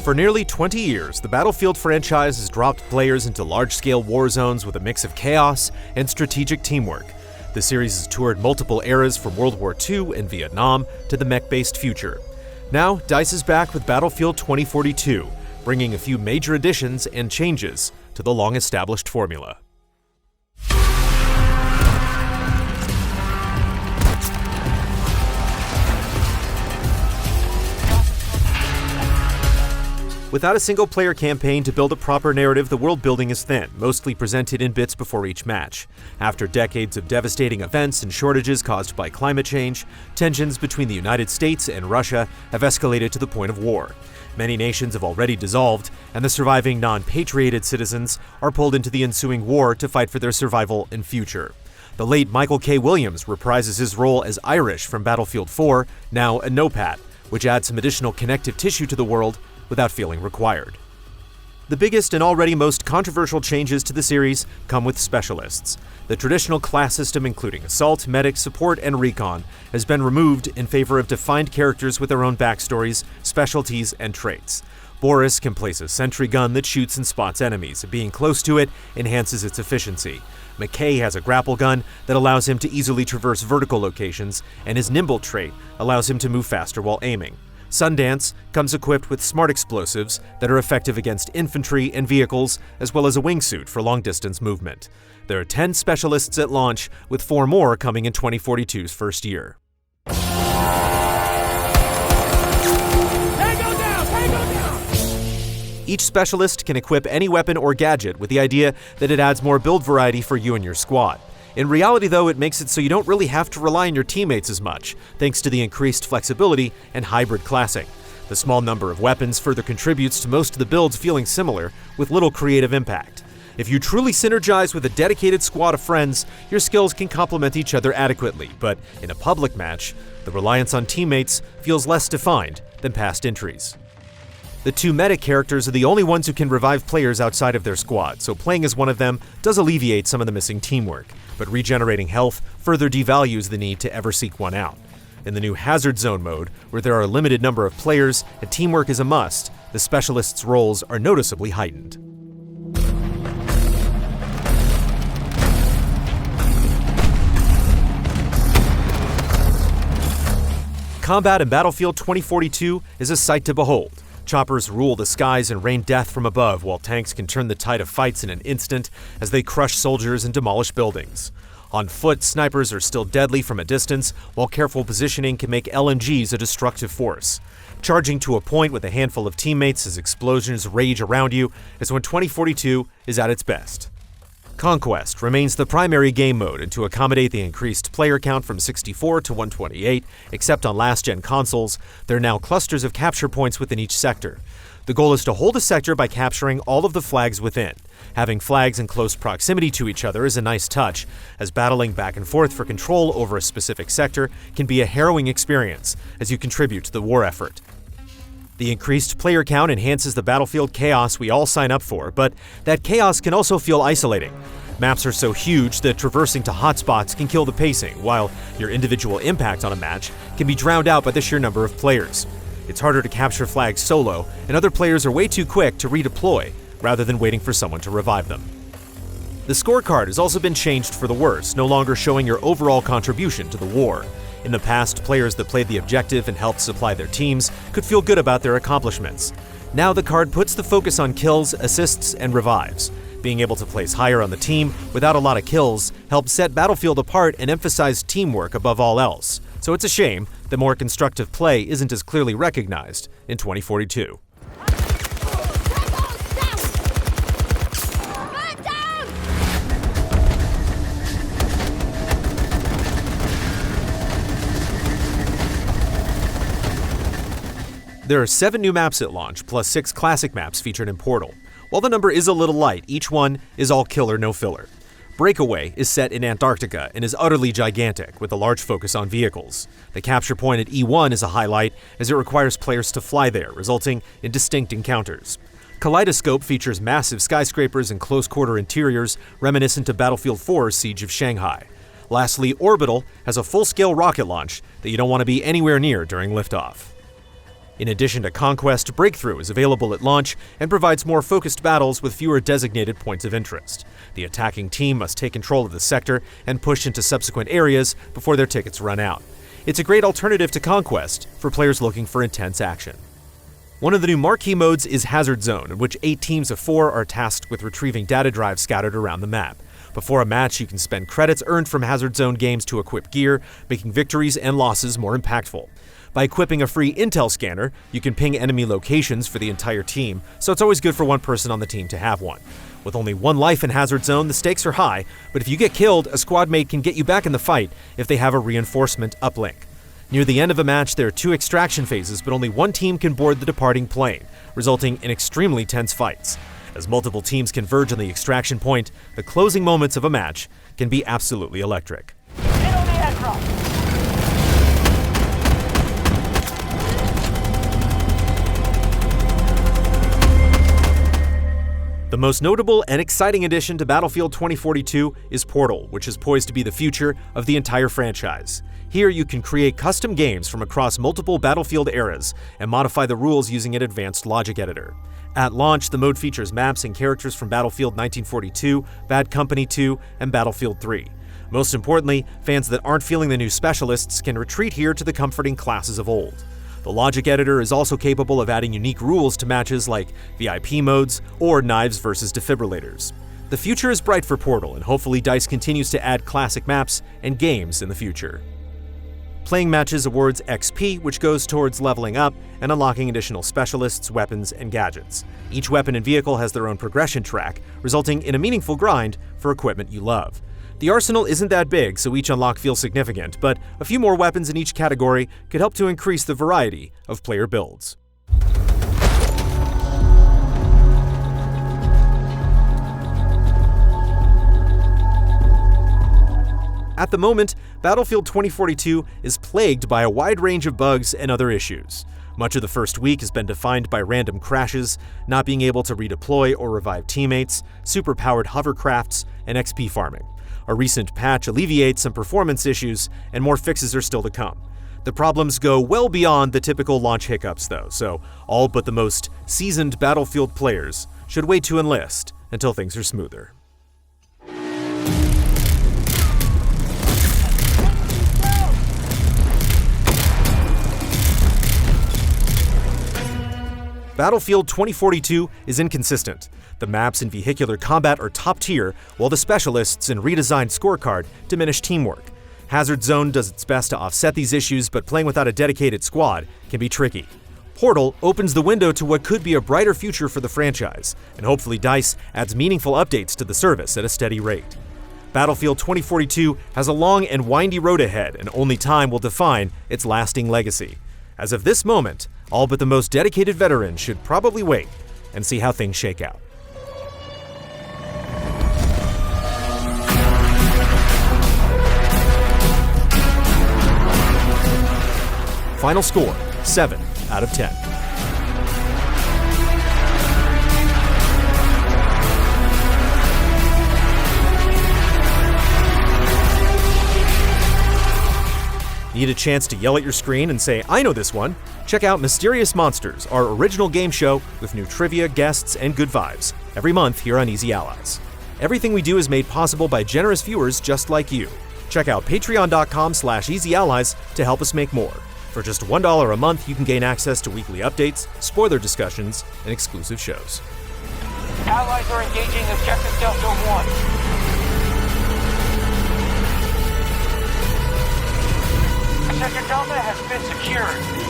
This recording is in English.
For nearly 20 years, the Battlefield franchise has dropped players into large-scale war zones with a mix of chaos and strategic teamwork. The series has toured multiple eras from World War II and Vietnam to the mech-based future. Now, DICE is back with Battlefield 2042, bringing a few major additions and changes to the long-established formula. Without a single-player campaign to build a proper narrative, the world building is thin, mostly presented in bits before each match. After decades of devastating events and shortages caused by climate change, tensions between the United States and Russia have escalated to the point of war. Many nations have already dissolved, and the surviving non-patrioted citizens are pulled into the ensuing war to fight for their survival and future. The late Michael K. Williams reprises his role as Irish from Battlefield 4, now a NOPAT, which adds some additional connective tissue to the world without feeling required. The biggest and already most controversial changes to the series come with specialists. The traditional class system, including assault, medic, support, and recon, has been removed in favor of defined characters with their own backstories, specialties, and traits. Boris can place a sentry gun that shoots and spots enemies. Being close to it enhances its efficiency. McKay has a grapple gun that allows him to easily traverse vertical locations, and his nimble trait allows him to move faster while aiming. Sundance comes equipped with smart explosives that are effective against infantry and vehicles, as well as a wingsuit for long-distance movement. There are 10 specialists at launch, with 4 more coming in 2042's first year. Each specialist can equip any weapon or gadget with the idea that it adds more build variety for you and your squad. In reality, though, it makes it so you don't really have to rely on your teammates as much, thanks to the increased flexibility and hybrid classing. The small number of weapons further contributes to most of the builds feeling similar, with little creative impact. If you truly synergize with a dedicated squad of friends, your skills can complement each other adequately, but in a public match, the reliance on teammates feels less defined than past entries. The 2 medic characters are the only ones who can revive players outside of their squad, so playing as one of them does alleviate some of the missing teamwork, but regenerating health further devalues the need to ever seek one out. In the new Hazard Zone mode, where there are a limited number of players and teamwork is a must, the specialists' roles are noticeably heightened. Combat in Battlefield 2042 is a sight to behold. Choppers rule the skies and rain death from above, while tanks can turn the tide of fights in an instant as they crush soldiers and demolish buildings. On foot, snipers are still deadly from a distance, while careful positioning can make LMGs a destructive force. Charging to a point with a handful of teammates as explosions rage around you is when 2042 is at its best. Conquest remains the primary game mode, and to accommodate the increased player count from 64 to 128, except on last-gen consoles, there are now clusters of capture points within each sector. The goal is to hold a sector by capturing all of the flags within. Having flags in close proximity to each other is a nice touch, as battling back and forth for control over a specific sector can be a harrowing experience as you contribute to the war effort. The increased player count enhances the Battlefield chaos we all sign up for, but that chaos can also feel isolating. Maps are so huge that traversing to hotspots can kill the pacing, while your individual impact on a match can be drowned out by the sheer number of players. It's harder to capture flags solo, and other players are way too quick to redeploy, rather than waiting for someone to revive them. The scorecard has also been changed for the worse, no longer showing your overall contribution to the war. In the past, players that played the objective and helped supply their teams could feel good about their accomplishments. Now the card puts the focus on kills, assists, and revives. Being able to place higher on the team without a lot of kills helps set Battlefield apart and emphasize teamwork above all else. So it's a shame that more constructive play isn't as clearly recognized in 2042. There are 7 new maps at launch, plus 6 classic maps featured in Portal. While the number is a little light, each one is all killer, no filler. Breakaway is set in Antarctica and is utterly gigantic, with a large focus on vehicles. The capture point at E1 is a highlight, as it requires players to fly there, resulting in distinct encounters. Kaleidoscope features massive skyscrapers and close-quarter interiors, reminiscent of Battlefield 4's Siege of Shanghai. Lastly, Orbital has a full-scale rocket launch that you don't want to be anywhere near during liftoff. In addition to Conquest, Breakthrough is available at launch and provides more focused battles with fewer designated points of interest. The attacking team must take control of the sector and push into subsequent areas before their tickets run out. It's a great alternative to Conquest for players looking for intense action. One of the new marquee modes is Hazard Zone, in which 8 teams of 4 are tasked with retrieving data drives scattered around the map. Before a match, you can spend credits earned from Hazard Zone games to equip gear, making victories and losses more impactful. By equipping a free intel scanner, you can ping enemy locations for the entire team, so it's always good for one person on the team to have one. With only 1 life in Hazard Zone, the stakes are high, but if you get killed, a squad mate can get you back in the fight if they have a reinforcement uplink. Near the end of a match, there are 2 extraction phases, but only one team can board the departing plane, resulting in extremely tense fights. As multiple teams converge on the extraction point, the closing moments of a match can be absolutely electric. Hit on the aircraft! The most notable and exciting addition to Battlefield 2042 is Portal, which is poised to be the future of the entire franchise. Here you can create custom games from across multiple Battlefield eras and modify the rules using an advanced logic editor. At launch, the mode features maps and characters from Battlefield 1942, Bad Company 2, and Battlefield 3. Most importantly, fans that aren't feeling the new specialists can retreat here to the comforting classes of old. The logic editor is also capable of adding unique rules to matches like VIP modes or knives versus defibrillators. The future is bright for Portal, and hopefully DICE continues to add classic maps and games in the future. Playing matches awards XP, which goes towards leveling up and unlocking additional specialists, weapons, and gadgets. Each weapon and vehicle has their own progression track, resulting in a meaningful grind for equipment you love. The arsenal isn't that big, so each unlock feels significant, but a few more weapons in each category could help to increase the variety of player builds. At the moment, Battlefield 2042 is plagued by a wide range of bugs and other issues. Much of the first week has been defined by random crashes, not being able to redeploy or revive teammates, super-powered hovercrafts, and XP farming. A recent patch alleviates some performance issues, and more fixes are still to come. The problems go well beyond the typical launch hiccups though, so all but the most seasoned Battlefield players should wait to enlist until things are smoother. Battlefield 2042 is inconsistent. The maps and vehicular combat are top tier, while the specialists and redesigned Scorecard diminish teamwork. Hazard Zone does its best to offset these issues, but playing without a dedicated squad can be tricky. Portal opens the window to what could be a brighter future for the franchise, and hopefully DICE adds meaningful updates to the service at a steady rate. Battlefield 2042 has a long and windy road ahead, and only time will define its lasting legacy. As of this moment, all but the most dedicated veterans should probably wait and see how things shake out. Final score, 7 out of 10. Need a chance to yell at your screen and say, "I know this one"? Check out Mysterious Monsters, our original game show with new trivia, guests, and good vibes, every month here on Easy Allies. Everything we do is made possible by generous viewers just like you. Check out patreon.com/easyallies to help us make more. For just $1 a month, you can gain access to weekly updates, spoiler discussions, and exclusive shows. Allies are engaging Objective Delta 1. Sector Delta has been secured.